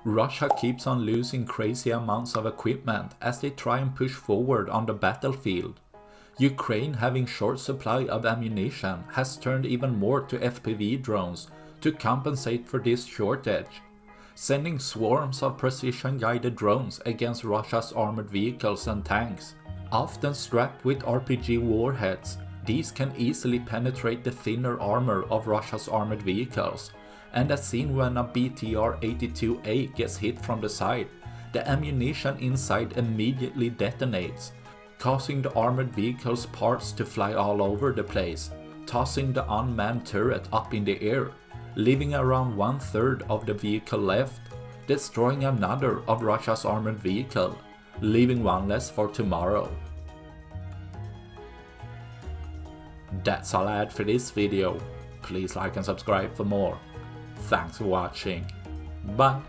Russia keeps on losing crazy amounts of equipment as they try and push forward on the battlefield. Ukraine, having short supply of ammunition, has turned even more to FPV drones to compensate for this shortage, sending swarms of precision-guided drones against Russia's armored vehicles and tanks. Often strapped with RPG warheads, these can easily penetrate the thinner armor of Russia's armored vehicles, and as seen when a BTR-82A gets hit from the side, the ammunition inside immediately detonates, causing the armored vehicle's parts to fly all over the place, tossing the unmanned turret up in the air, leaving around 1/3 of the vehicle left, destroying another of Russia's armored vehicle, leaving one less for tomorrow. That's all I had for this video. Please like and subscribe for more. Thanks for watching. Bye.